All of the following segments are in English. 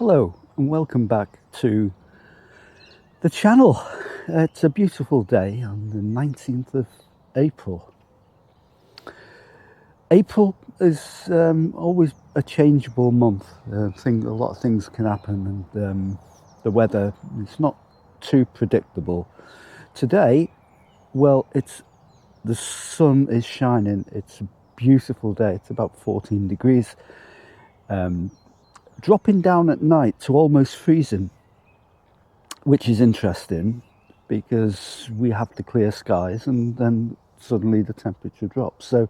Hello and welcome back to the channel. It's a beautiful day on the 19th of April. April is always a changeable month. A lot of things can happen, and the weather is not too predictable. Today, well, the sun is shining. It's a beautiful day. It's about 14 degrees. Dropping down at night to almost freezing, which is interesting because we have the clear skies and then suddenly the temperature drops. So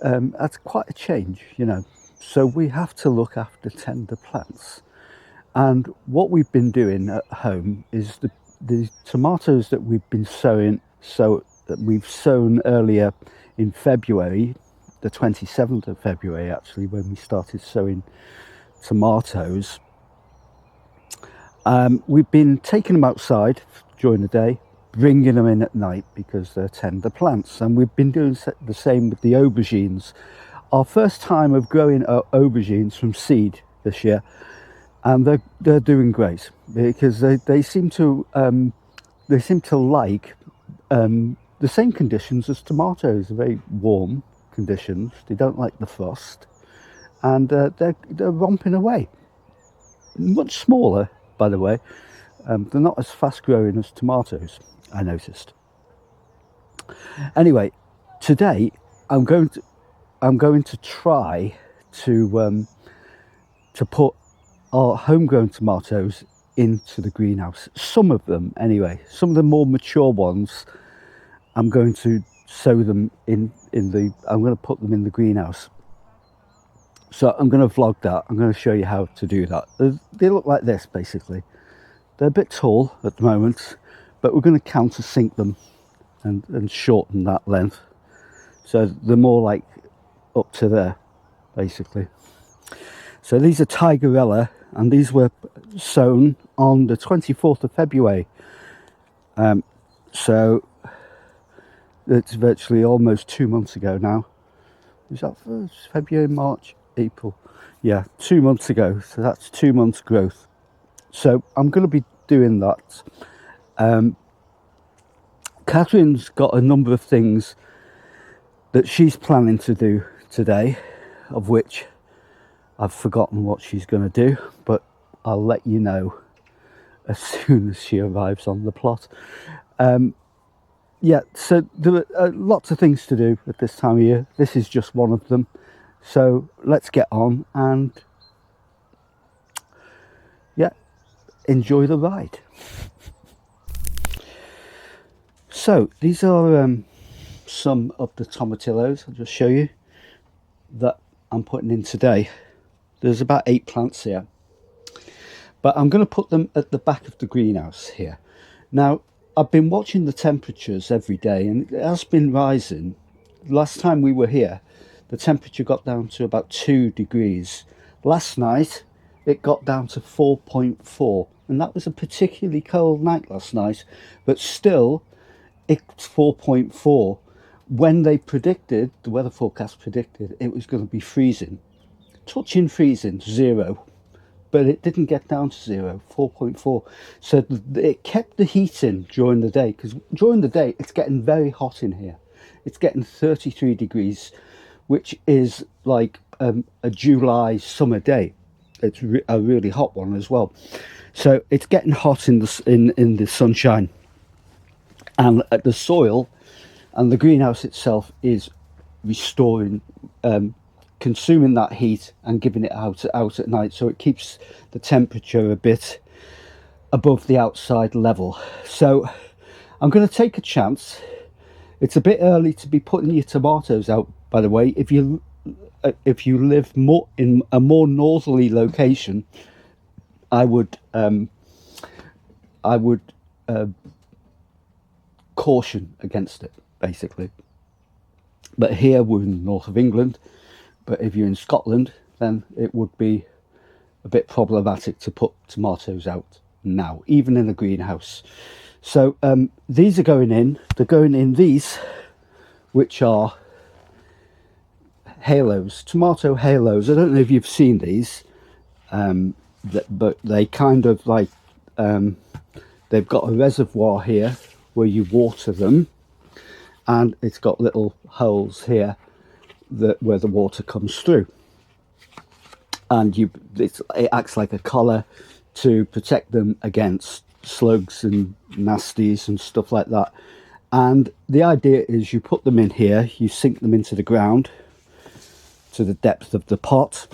that's quite a change, you know. So we have to look after tender plants. And what we've been doing at home is the tomatoes that we've been sowing, that we've sown earlier in February, the 27th of February actually, when we started sowing tomatoes. We've been taking them outside during the day, bringing them in at night because they're tender plants, and we've been doing the same with the aubergines. Our first time of growing aubergines from seed this year, and they're doing great because they seem to like the same conditions as tomatoes, very warm conditions. They don't like the frost, and they're romping away. Much smaller, by the way. They're not as fast growing as tomatoes, I noticed. Anyway, today I'm going to try to put our homegrown tomatoes into the greenhouse. Some of them, anyway. Some of the more mature ones, I'm going to sow them I'm going to put them in the greenhouse. So I'm going to vlog that. I'm going to show you how to do that. They look like this, basically. They're a bit tall at the moment, but we're going to countersink them and shorten that length. So they're more like up to there, basically. So these are Tigerella, and these were sown on the 24th of February. So it's virtually almost 2 months ago now. Is that February, March, April? Yeah, 2 months ago. So that's 2 months growth. So I'm going to be doing that. Catherine's got a number of things that she's planning to do today, of which I've forgotten what she's going to do, but I'll let you know as soon as she arrives on the plot. Yeah, so there are lots of things to do at this time of year. This is just one of them. So let's get on and, yeah, enjoy the ride. So these are some of the tomatillos. I'll just show you that I'm putting in today. There's about 8 plants here, but I'm going to put them at the back of the greenhouse here. Now, I've been watching the temperatures every day, and it has been rising. Last time we were here, the temperature got down to about 2 degrees. Last night, it got down to 4.4, and that was a particularly cold night last night, but still, it's 4.4. When they predicted, the weather forecast predicted, it was going to be freezing. Touching freezing, 0. But it didn't get down to 0, 4.4. So it kept the heat in during the day, because during the day it's getting very hot in here. It's getting 33 degrees, which is like a July summer day. It's a really hot one as well. So it's getting hot in the sunshine, and the soil and the greenhouse itself is restoring, consuming that heat and giving it out at night, so it keeps the temperature a bit above the outside level. So I'm going to take a chance. It's a bit early to be putting your tomatoes out, by the way. If you live more in a more northerly location, I would caution against it, basically. But here we're in the north of England. But if you're in Scotland, then it would be a bit problematic to put tomatoes out now, even in a greenhouse. So these are going in. They're going in these, which are halos, tomato halos. I don't know if you've seen these. but they kind of like they've got a reservoir here where you water them, and it's got little holes here where the water comes through, and it acts like a collar to protect them against slugs and nasties and stuff like that. And the idea is you put them in here, you sink them into the ground to the depth of the pot,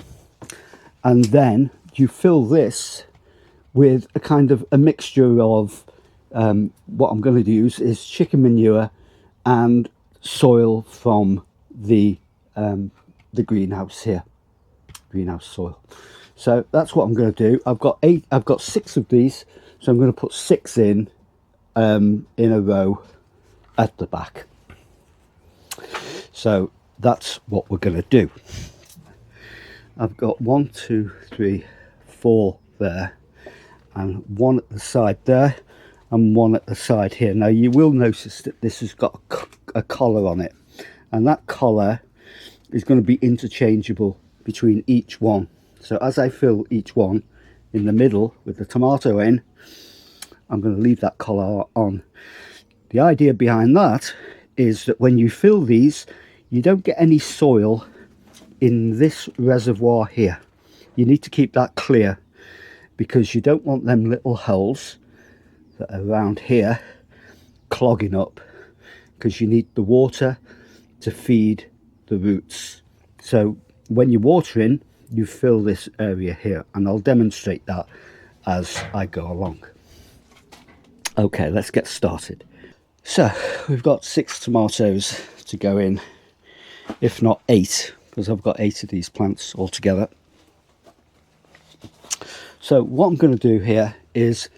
and then you fill this with a kind of a mixture of what I'm going to use is chicken manure and soil from the greenhouse here, greenhouse soil. So that's what I'm going to do. I've got 6 of these, so I'm going to put 6 in a row at the back. So that's what we're going to do. I've got 1, 2, 3, 4 there, and 1 at the side there, and 1 at the side here. Now you will notice that this has got a collar on it, and that collar is going to be interchangeable between each one. So as I fill each one in the middle with the tomato in, I'm going to leave that collar on. The idea behind that is that when you fill these, you don't get any soil in this reservoir here. You need to keep that clear, because you don't want them little holes that are around here clogging up, because you need the water to feed the roots. So when you're watering, you fill this area here, and I'll demonstrate that as I go along. Okay, let's get started. So we've got 6 tomatoes to go in, if not 8, because I've got 8 of these plants altogether. So what I'm going to do here is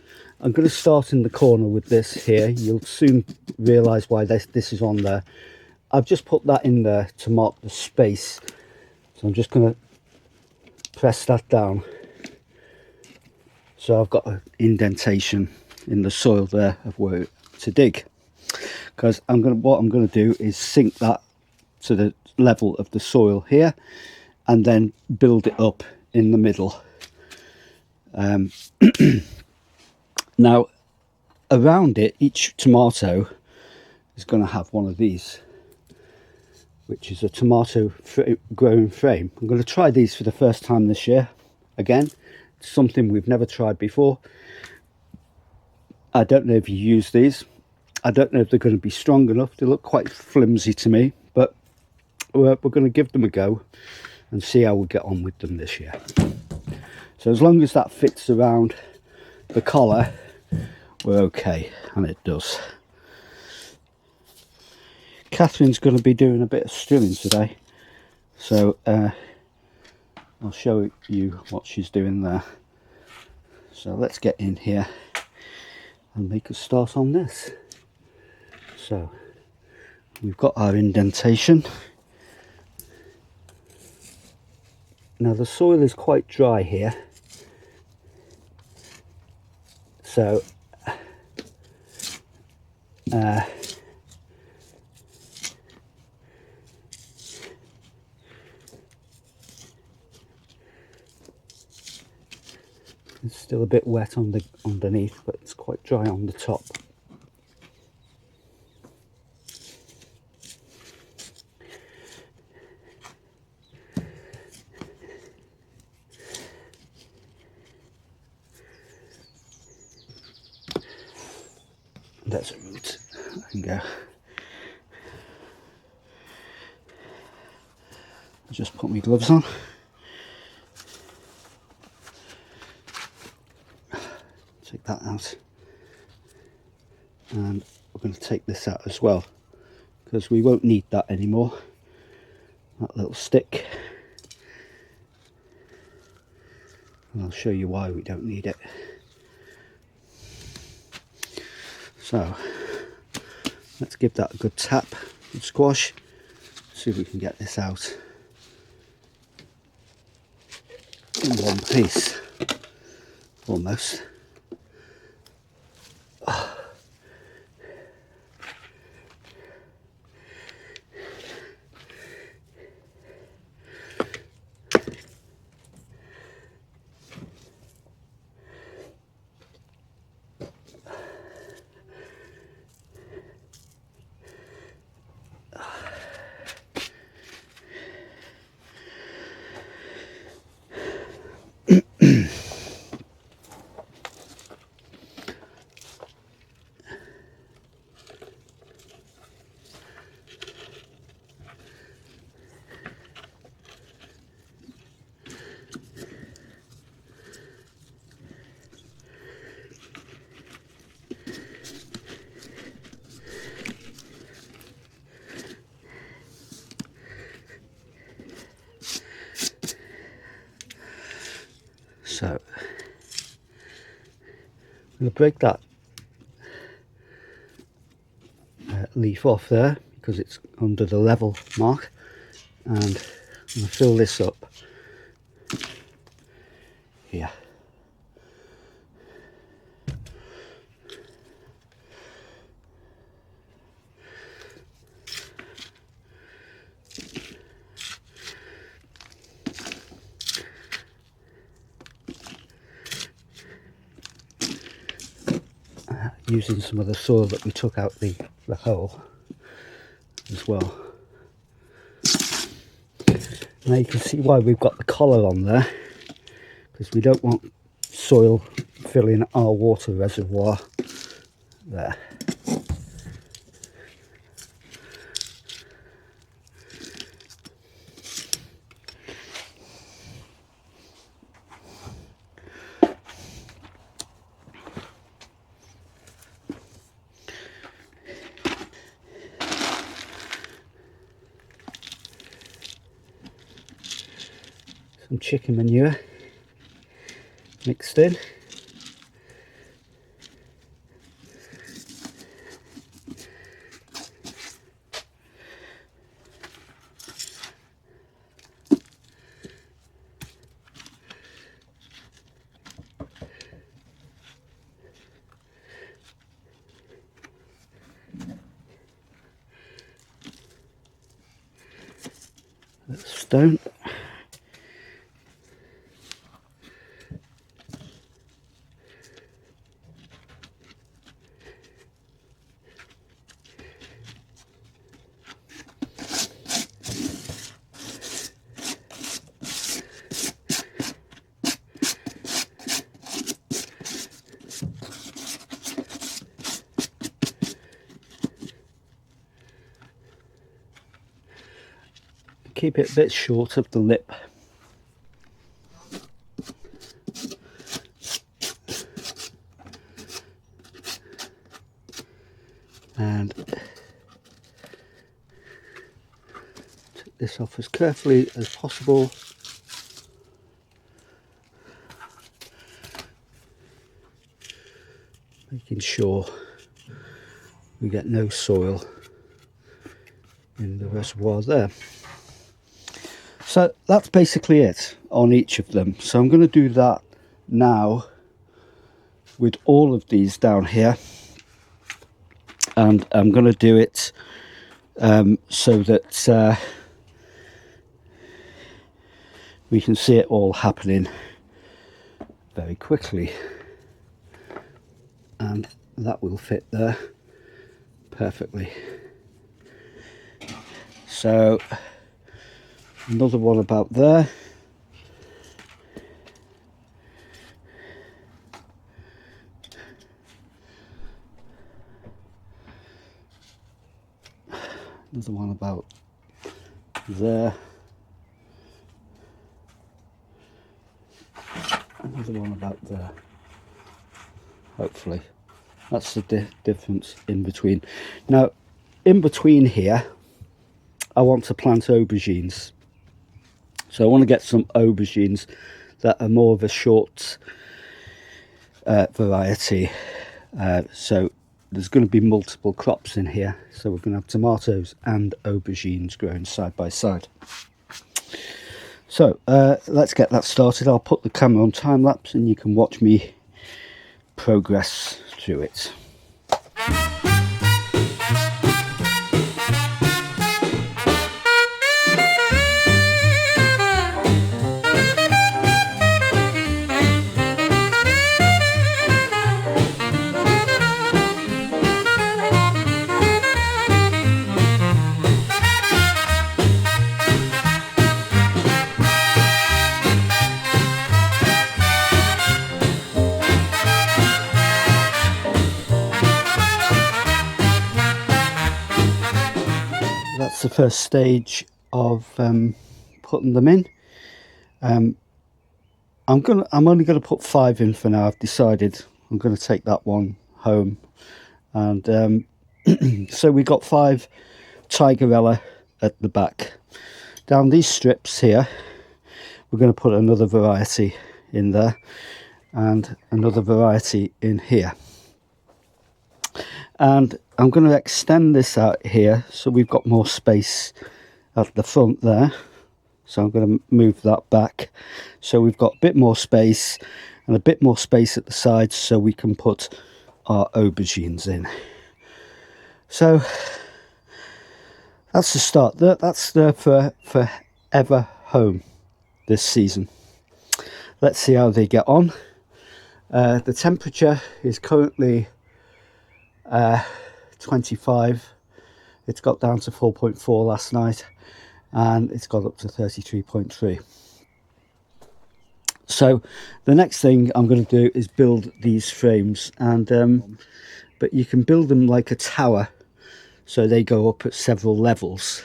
I'm going to start in the corner with this here. You'll soon realise why this is on there. I've just put that in there to mark the space, so I'm just going to press that down, so I've got an indentation in the soil there of where to dig, because what I'm going to do is sink that to the level of the soil here, and then build it up in the middle. Now around it, each tomato is going to have one of these, which is a tomato growing frame. I'm going to try these for the first time this year. Again, it's something we've never tried before. I don't know if you use these. I don't know if they're going to be strong enough. They look quite flimsy to me, but we're going to give them a go and see how we get on with them this year. So as long as that fits around the collar, we're okay, and it does. Catherine's going to be doing a bit of strilling today, so I'll show you what she's doing there. So let's get in here and make a start on this. So we've got our indentation. Now the soil is quite dry here, so it's still a bit wet on the underneath, but it's quite dry on the top. There's a root. I can go. I'll just put my gloves on. Take that out, and we're going to take this out as well, because we won't need that anymore, that little stick, and I'll show you why we don't need it. So let's give that a good tap and squash, see if we can get this out in one piece, almost. going to break that leaf off there because it's under the level mark, and I'm going to fill this up here. Using some of the soil that we took out the hole as well. Now you can see why we've got the collar on there, because we don't want soil filling our water reservoir there. Some chicken manure mixed in. Stone. Keep it a bit short of the lip. And take this off as carefully as possible. Making sure we get no soil in the reservoir there. So that's basically it on each of them. So I'm going to do that now with all of these down here, and I'm going to do it so that we can see it all happening very quickly, and that will fit there perfectly. So another one about there. Another one about there. Another one about there. Hopefully. That's the difference in between. Now, in between here, I want to plant aubergines. So I want to get some aubergines that are more of a short variety. So there's going to be multiple crops in here. So we're going to have tomatoes and aubergines growing side by side. So let's get that started. I'll put the camera on time lapse and you can watch me progress through it. That's the first stage of putting them in. I'm only going to put 5 in for now. I've decided I'm going to take that one home, and so we got 5 tigerella at the back. Down these strips here, we're going to put another variety in there, and another variety in here. And I'm going to extend this out here so we've got more space at the front there. So I'm going to move that back so we've got a bit more space and a bit more space at the sides so we can put our aubergines in. So that's the start. That's the forever home this season. Let's see how they get on. The temperature is currently 25. It's got down to 4.4 last night and it's got up to 33.3. So the next thing I'm going to do is build these frames, and but you can build them like a tower so they go up at several levels,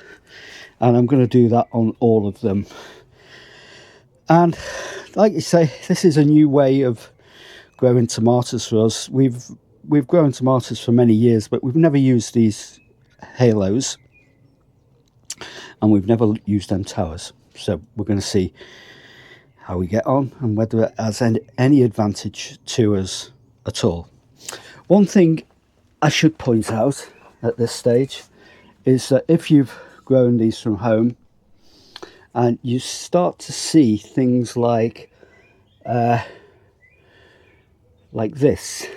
and I'm going to do that on all of them. And like you say, this is a new way of growing tomatoes for us. We've grown tomatoes for many years, but we've never used these halos and we've never used them towers. So we're going to see how we get on and whether it has any advantage to us at all. One thing I should point out at this stage is that if you've grown these from home and you start to see things like this,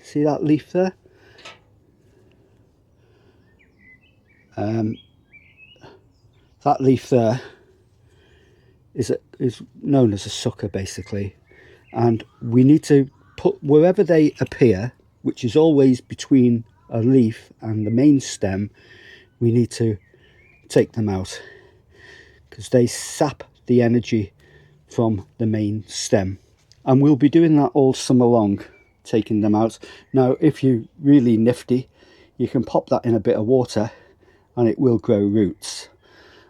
see that leaf there? That leaf there is known as a sucker basically, and we need to put wherever they appear, which is always between a leaf and the main stem, we need to take them out because they sap the energy from the main stem, and we'll be doing that all summer long, taking them out. Now if you're really nifty, you can pop that in a bit of water and it will grow roots,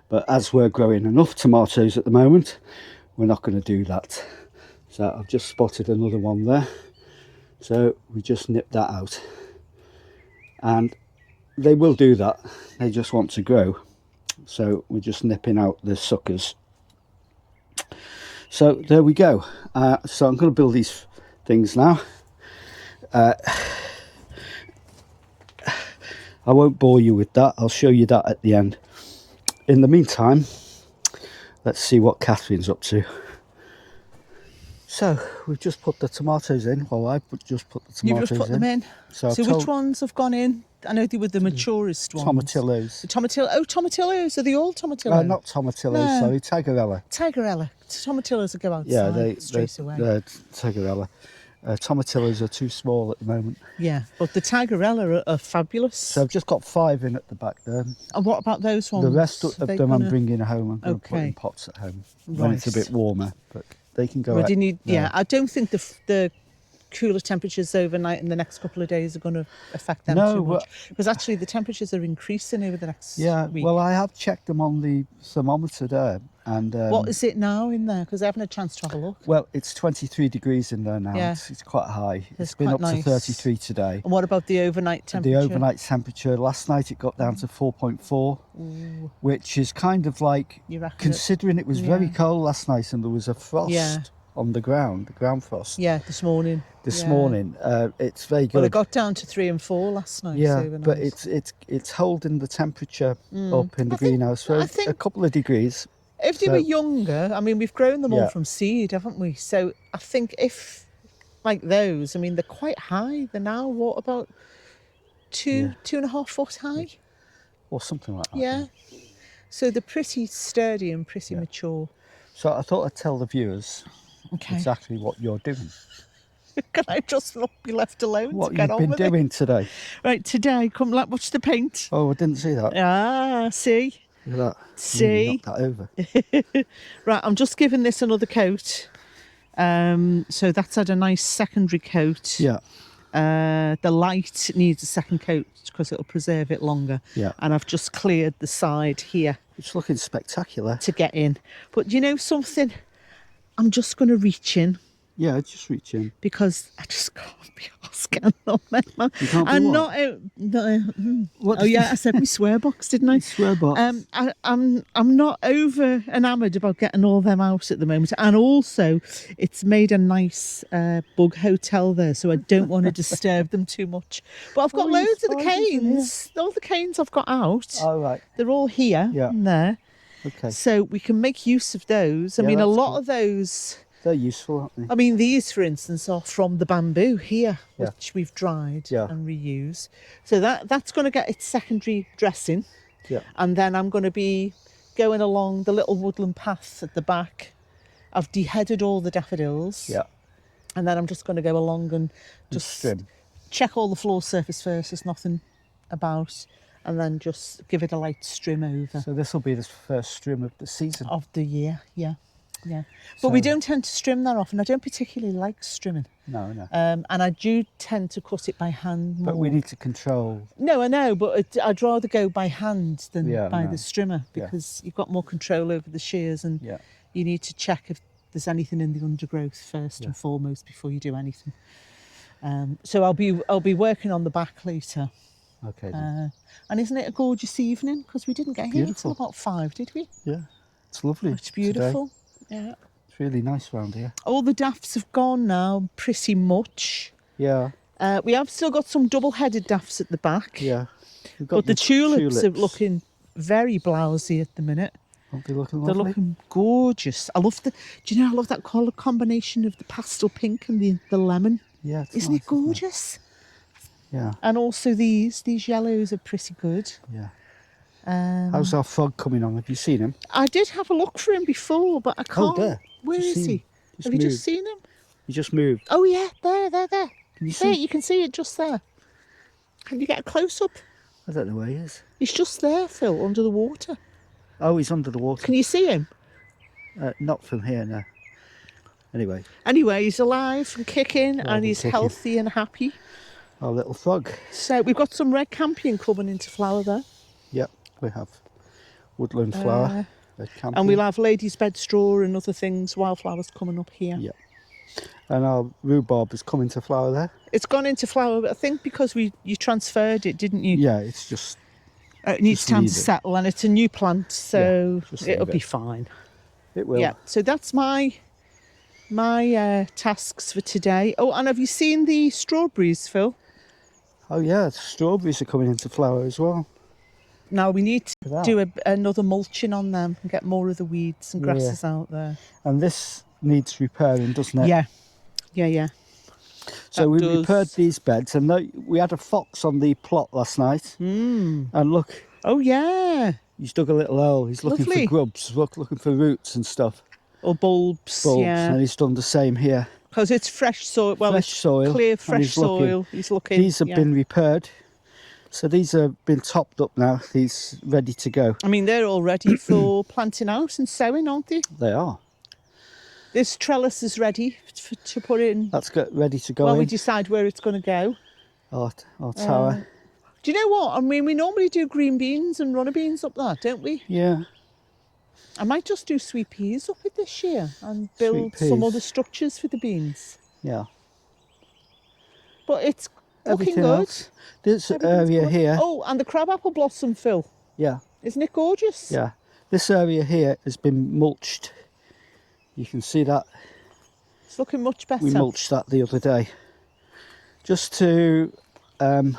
but as we're growing enough tomatoes at the moment, we're not going to do that. So I've just spotted another one there, so we just nip that out, and they will do that, they just want to grow, so we're just nipping out the suckers. So there we go. So I'm going to build these things now. I won't bore you with that, I'll show you that at the end. In the meantime, let's see what Catherine's up to. So we've just put the tomatoes in. Well, I've just put the tomatoes in. You've just put them in. So which ones have gone in? I know they were the maturest ones. Tomatillos. The tomatillos. Are they all tomatillos? Not tomatillos, sorry, Tagarella. Tagarella. Tomatillos will go outside straight away. They're Tagarella. Tomatillos are too small at the moment. Yeah, but the Tagarella are fabulous. So I've just got 5 in at the back there. And what about those ones? The rest of them I'm bringing home. I'm going to put in pots at home when it's a bit warmer. But they can go out. Yeah, I don't think the cooler temperatures overnight in the next couple of days are going to affect them too much. Because actually the temperatures are increasing over the next week. Well, I have checked them on the thermometer there. And what is it now in there? Because I haven't had a chance to have a look. Well, it's 23 degrees in there now. Yeah. It's quite high. It's been quite up nice. to 33 today. And what about the overnight temperature? The overnight temperature, last night it got down to 4.4, which is kind of like, considering it was very cold last night and there was a frost on the ground frost. Yeah, this morning. This morning, it's very good. Well, it got down to 3 and 4 last night. Yeah, overnight. but it's holding the temperature up in the greenhouse for a couple of degrees. If they were younger, I mean, we've grown them all from seed, haven't we? So I think if, like those, I mean, they're quite high. They're now, what, about 2.5 foot high? Or something like that. Yeah. So they're pretty sturdy and pretty mature. So I thought I'd tell the viewers exactly what you're doing. Can I just not be left alone what to get on with it? What you've been doing today? Right, today, come watch the paint. Oh, I didn't see that. Ah, see? Look at that. See? Knock that over. Right, I'm just giving this another coat. So that's had a nice secondary coat. Yeah. The light needs a second coat because it'll preserve it longer. Yeah. And I've just cleared the side here. It's looking spectacular. To get in. But you know something? I'm just going to reach in Yeah, just reach in. because I just can't be asked getting on there, man. You can't be I'm what? What Oh did yeah, I said my swear box, didn't I? Swear box. I'm not over enamoured about getting all them out at the moment, and also it's made a nice bug hotel there, so I don't want to disturb them too much. But I've got Oh, your loads of the spiders in here. canes. All the canes I've got out. Oh, right. They're all here Yeah. and there, Okay. so we can make use of those. I Yeah, mean, a that's lot good. of those. They're useful, aren't they? I mean, these, for instance, are from the bamboo here, Yeah. which we've dried Yeah. and reused. So that's going to get its secondary dressing. Yeah. And then I'm going to be going along the little woodland path at the back. I've deheaded all the daffodils. Yeah. And then I'm just going to go along and just Trim. check all the floor surface first. There's nothing about. And then just give it a light strim over. So this will be the first trim of the season. Of the year, yeah. Yeah. But we So- don't tend to strim that often. I don't particularly like strimming. No, no. And I do tend to cut it by hand more. But we need to control. No, I know, but I'd rather go by hand than Yeah, by no. the strimmer, Yeah. because you've got more control over the shears, and Yeah. you need to check if there's anything in the undergrowth first Yeah. and foremost before you do anything. So I'll be working on the back later. Okay. Then. And isn't it a gorgeous evening? Because we didn't get here Beautiful. until about 5, did we? Yeah. It's lovely. It's beautiful. Yeah. It's really nice round here. All the dafts have gone now, pretty much. Yeah. We have still got some double-headed dafts at the back. Yeah. We've got But the tulips are looking very blousy at the minute. Aren't they looking They're lovely? looking gorgeous. I love I love that colour combination of the pastel pink and the lemon. Yeah. It's Isn't nice, it gorgeous? Yeah. And also these yellows are pretty good. Yeah. Um, How's our frog coming on? Have you seen him? I did have a look for him before, but I can't. there. Where Just is seen he? him. Just Have you just moved. seen him? He just moved. Oh yeah, there. Can you There, see? you can see it just there. Can you get a close up? I don't know where he is. He's just there, Phil, under the water. Oh, he's under the water. Can you see him? Not from here, no. Anyway, Anyway, he's alive and kicking, and and he's kicking. healthy and happy. our little frog. So we've got some red campion coming into flower there. Yep, we have woodland flower, red campion. And we'll have lady's bed straw and other things, wildflowers coming up here. Yeah. And our rhubarb is coming to flower there. It's gone into flower, but I think because you transferred it, didn't you? Yeah, it's just It needs Just time leave to it. settle, and it's a new plant, so just it'll leave be it. fine. it will. Yeah. So that's my tasks for today. Oh, and have you seen the strawberries, Phil? Oh yeah, strawberries are coming into flower as well. Now we need to Look at do another mulching on them and get more of the weeds and Yeah. grasses out there. And this needs repairing, doesn't it? Yeah. So that we does. repaired these beds, and we had a fox on the plot last night. Mm. And look, Oh yeah. he's dug a little hole. He's looking Lovely. for grubs, looking for roots and stuff. Or bulbs. Bulbs, Yeah. and he's done the same here. Because it's fresh soil. Well, Fresh it's soil, clear and fresh he's looking. soil. He's looking. These have yeah. been repaired. So these have been topped up now. These ready to go. I mean, they're all ready for planting out and sowing, aren't they? They are. This trellis is ready to put in. That's ready to go When in. we decide where it's going to go. Our tower. Do you know what? I mean, we normally do green beans and runner beans up there, don't we? Yeah. I might just do sweet peas up it this year and build Sweet some peas. other structures for the beans. Yeah. But it's looking Everything good. else. This Everything's area good. here. Oh, and the crabapple blossom, Phil. Yeah. Isn't it gorgeous? Yeah. This area here has been mulched. You can see that. It's looking much better. We mulched that the other day. Just to, and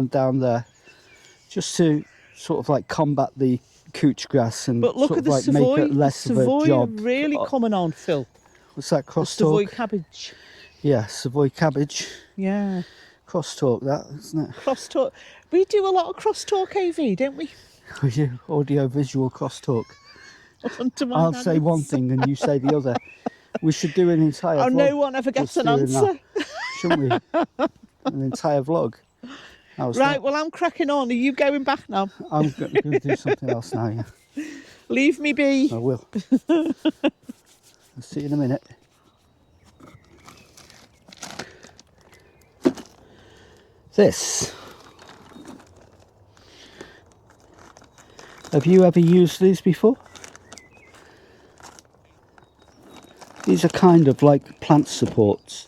down there, just to sort of like combat the couch grass and But look sort at of the like Savoy. make it less the of a Savoy job. are really coming on, Phil. What's that, The crosstalk? Savoy cabbage. Yeah, Savoy cabbage. Yeah. Crosstalk, that, isn't it? Crosstalk. We do a lot of crosstalk AV, don't we? Audio visual crosstalk. Under my I'll say hands. one thing and you say the other. We should do an entire Oh, vlog. no one ever gets just an doing answer. that, shouldn't we? An entire vlog. How's Right, that? well, I'm cracking on. Are you going back now? I'm going to do something else now, yeah. Leave me be. I will. I'll see you in a minute. This. Have you ever used these before? These are kind of like plant supports.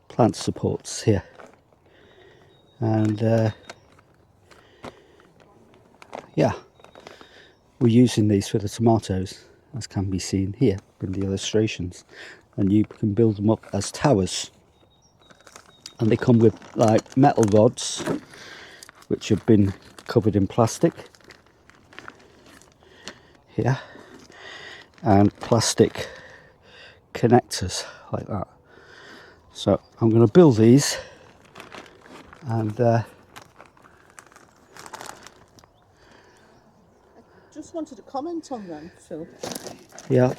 Plant supports here. And yeah, we're using these for the tomatoes, as can be seen here in the illustrations. And you can build them up as towers. And they come with like metal rods, which have been covered in plastic here, and plastic connectors like that. So I'm going to build these, and Just wanted to comment on them, Phil. yeah.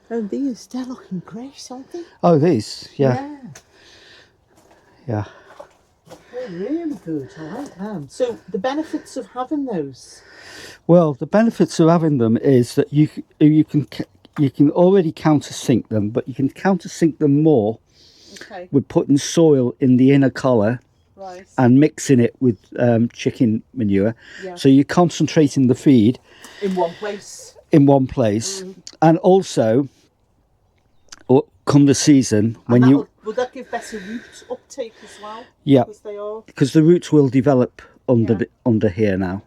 Oh, these, they're looking great, aren't they? Oh, these, yeah. Yeah. They're really good, I like them. So the benefits of having those? Well, the benefits of having them is that you can already countersink them, but you can countersink them more with putting soil in the inner collar. Right. And mixing it with chicken manure. Yeah. So you're concentrating the feed in one place. And also come the season when will that give better root uptake as well? Yeah, because the roots will develop under here now.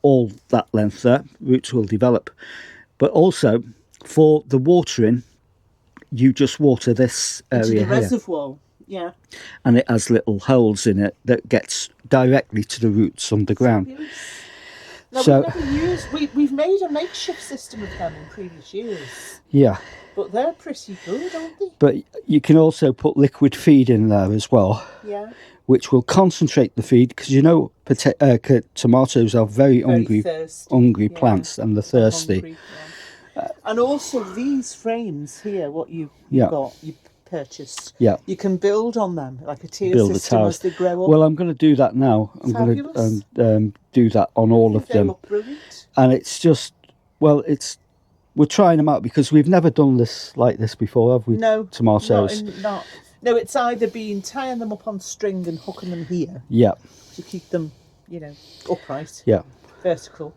All that length there, roots will develop. But also for the watering, you just water this area into the here. reservoir. Yeah. And it has little holes in it that gets directly to the roots underground. Now, so we've made a makeshift system of them in previous years. Yeah. But they're pretty good, aren't they? But you can also put liquid feed in there as well. Yeah. Which will concentrate the feed, because you know tomatoes are very hungry plants, and they're thirsty. Hungry, and also these frames here, what you purchased. Yeah. You can build on them like a tier system as they grow up. Well, I'm going to do that now. I'm going to do that on all of them. They look brilliant. And it's just, well, we're trying them out because we've never done this like this before, have we? No. Tomatoes. No, it's either been tying them up on string and hooking them here. Yeah. To keep them, upright. Yeah. Vertical.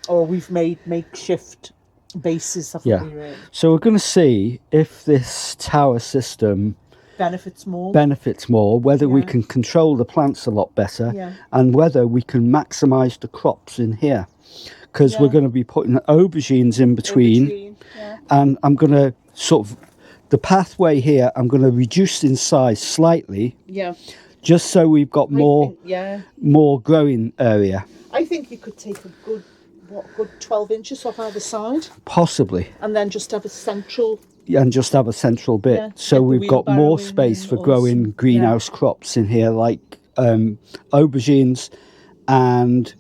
Or we've made makeshift bases. So we're going to see if this tower system benefits more, whether we can control the plants a lot better, and whether we can maximise the crops in here, because we're going to be putting aubergines in between. And I'm going to the pathway here, I'm going to reduce in size slightly, just so we've got more growing area. I think you could take a good 12 inches off either side, possibly, and then just have a central bit, so we've got more space for growing greenhouse crops in here, like aubergines and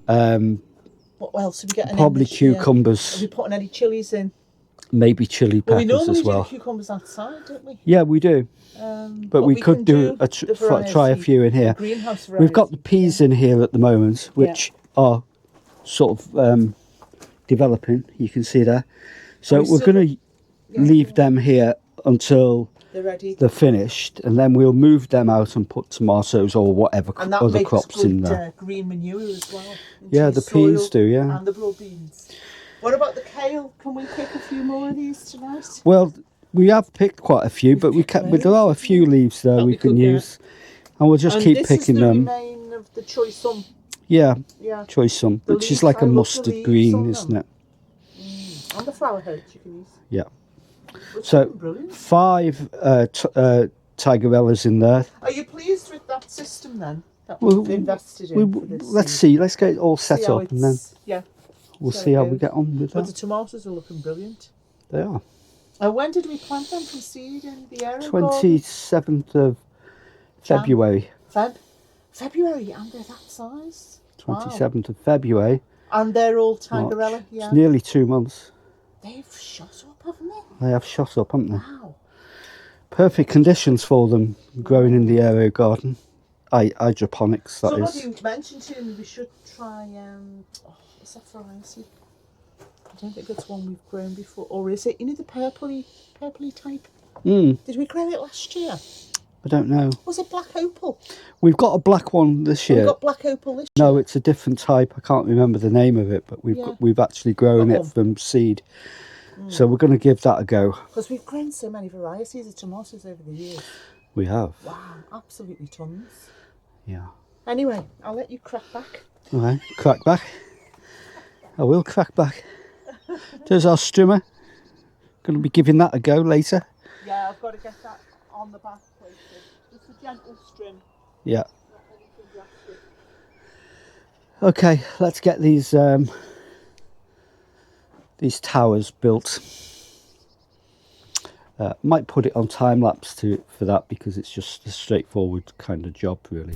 what else have we got? Probably cucumbers. Are we putting any chilies in? Maybe chili peppers as well. We do cucumbers outside, don't we? Yeah, we do. But we could try a few in here. We've got the peas in here at the moment, which are developing. You can see there. So we're going to leave them here until they're finished, and then we'll move them out and put tomatoes or whatever other crops in there. Green manure as well. Yeah, the peas do. And the broad beans. What about the kale? Can we pick a few more of these tonight? Well, we have picked quite a few, but there are a few leaves there we can use, and we'll just keep picking them. This is the remain of the choice-some. Yeah, choice-some, which is like a mustard green, isn't it? And the flower heads you can use. Yeah. So 5 tigerellas in there. Are you pleased with that system then? That we've invested in for this let's see. Let's get it all set up, and then we'll see how we get on with that. But the tomatoes are looking brilliant. They are. When did we plant them from seed in the area? 27th of February. February, and they're that size. 27th of February. And they're all tigerella. Yeah. It's nearly 2 months. They've shot up, haven't they? They have shot up, haven't they? Wow. Perfect conditions for them growing in the aero garden. Hydroponics, that is. Somebody mentioned to me we should try, what's that variety? I don't think it's one we've grown before. Or is it, the purpley type? Did we grow it last year? I don't know. Was it black opal? We've got a black one this year. We've got black opal this year. No, it's a different type. I can't remember the name of it, but we've actually grown it from seed. So we're going to give that a go. Because we've grown so many varieties of tomatoes over the years. We have. Wow, absolutely tons. Yeah. Anyway, I'll let you crack back. All right, crack back. I will crack back. There's our strimmer. Going to be giving that a go later. Yeah, I've got to get that on the back plate. Just a gentle strim. Yeah. Okay, let's get these towers built. Might put it on time lapse for that, because it's just a straightforward kind of job, really.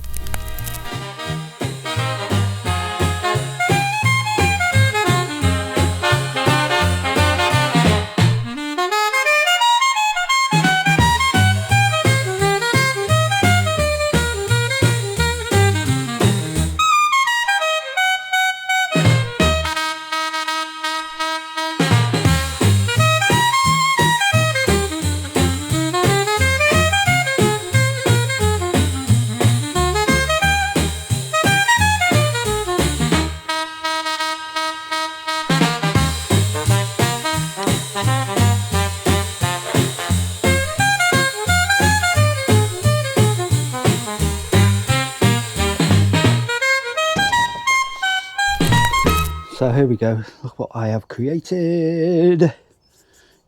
So here we go, look what I have created.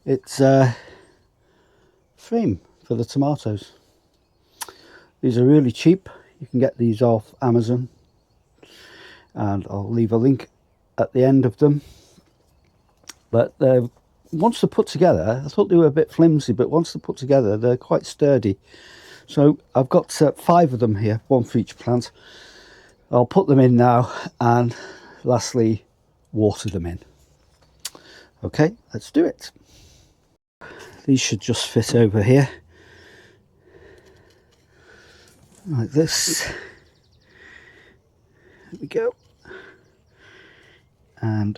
It's a frame for the tomatoes. These are really cheap. You can get these off Amazon, and I'll leave a link at the end of them. But once they're put together, I thought they were a bit flimsy, but once they're put together, they're quite sturdy. So I've got 5 of them here, 1 for each plant. I'll put them in now, and lastly, water them in. Okay, let's do it. These should just fit over here like this. There we go. And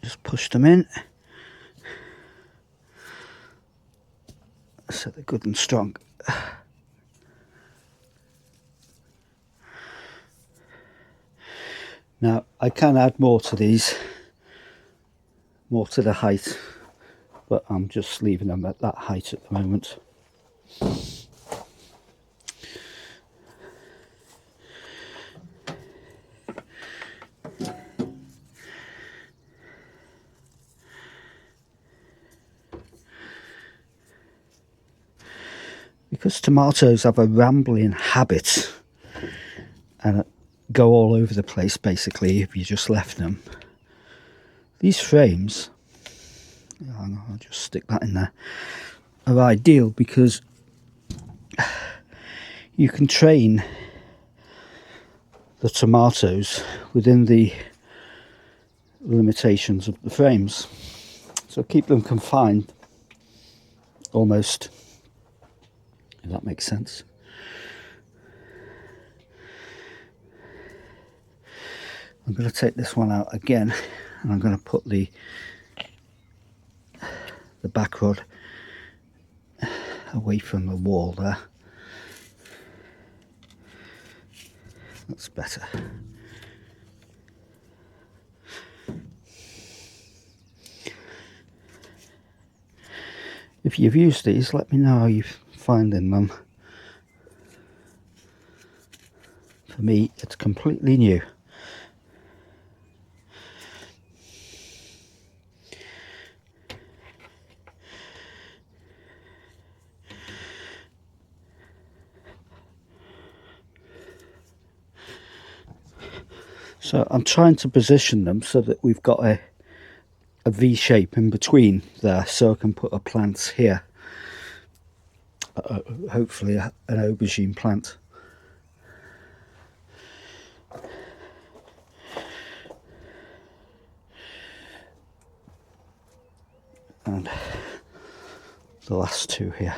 just push them in so they're good and strong. Now I can add more to these, more to the height, but I'm just leaving them at that height at the moment. Because tomatoes have a rambling habit and go all over the place basically if you just left them, these frames, I'll just stick that in there, are ideal because you can train the tomatoes within the limitations of the frames, so keep them confined almost, if that makes sense. I'm going to take this one out again, and I'm going to put the back rod away from the wall there. That's better. If you've used these, let me know how you're finding them. For me, it's completely new. So I'm trying to position them so that we've got a V shape in between there, so I can put a plant here, hopefully an aubergine plant. And the last 2 here.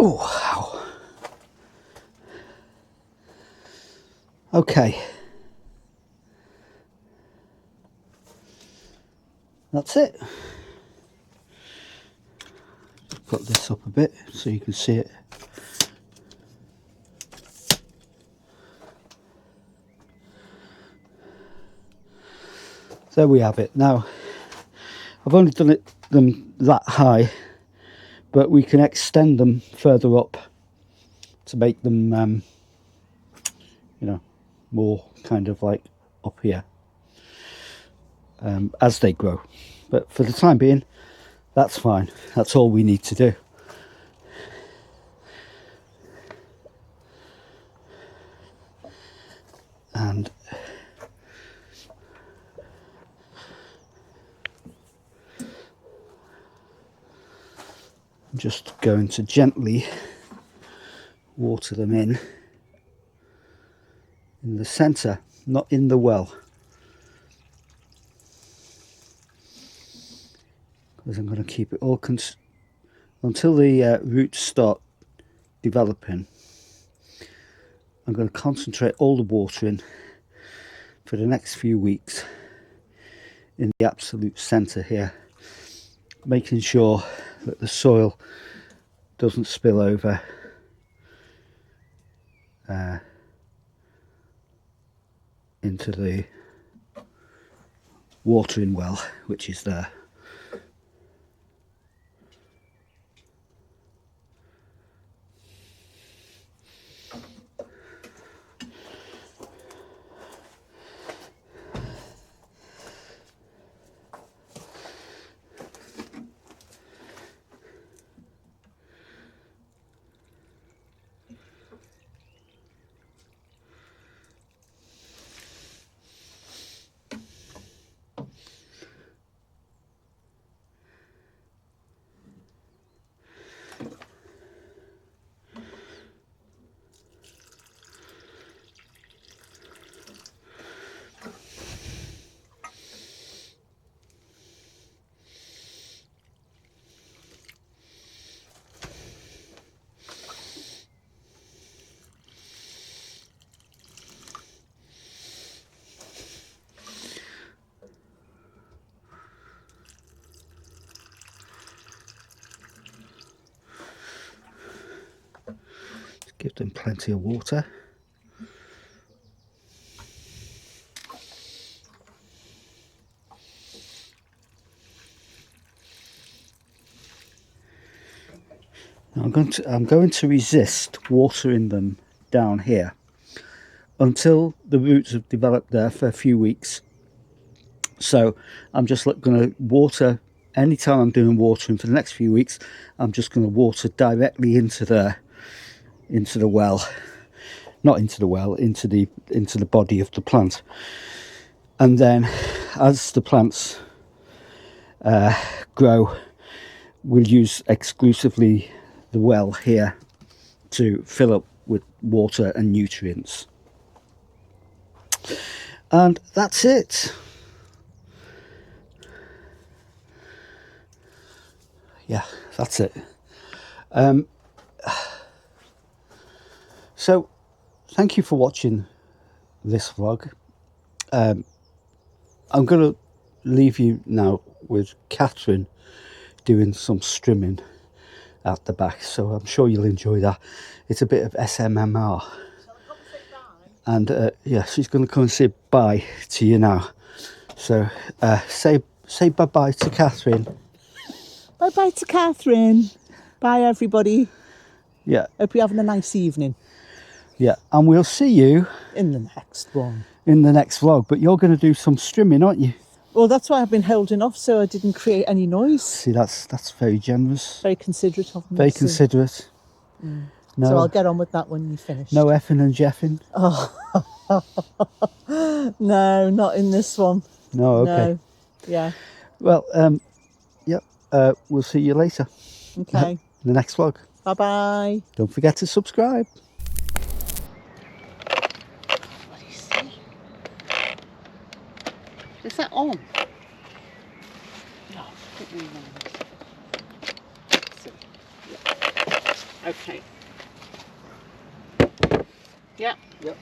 Oh, wow. Okay. That's it. Put this up a bit so you can see it. There we have it. Now, I've only done them that high, but we can extend them further up to make them, you know, more kind of like up here as they grow. But for the time being, that's fine. That's all we need to do. And I'm just going to gently water them in the centre, not in the well, because I'm going to keep it all until the roots start developing. I'm going to concentrate all the watering for the next few weeks in the absolute centre here, making sure that the soil doesn't spill over into the watering well, which is there. Give them plenty of water. Now I'm going to resist watering them down here until the roots have developed there for a few weeks. So I'm just going to water anytime I'm doing watering for the next few weeks. I'm just going to water directly into the well, not into the well, into the body of the plant. And then as the plants grow, we'll use exclusively the well here to fill up with water and nutrients. And that's it. Yeah, that's it. So thank you for watching this vlog. I'm going to leave you now with Catherine doing some strimming at the back, so I'm sure you'll enjoy that. It's a bit of SMMR. And yeah, she's going to come and say bye to you now. So say bye-bye to Catherine. Bye-bye to Catherine. Bye, everybody. Yeah. Hope you're having a nice evening. Yeah, and we'll see you in the next one. In the next vlog, but you're going to do some strimming, aren't you? Well, that's why I've been holding off, so I didn't create any noise. See, that's very generous. Very considerate of me. Very considerate. Mm. No, so I'll get on with that when you finish. No effing and jeffing? Oh. No, not in this one. No, okay. No. Yeah. Well, yeah, we'll see you later. Okay. In the next vlog. Bye-bye. Don't forget to subscribe. What do you see? Is that on? No, don't really mind. So, yeah. Okay. Yeah. Yep.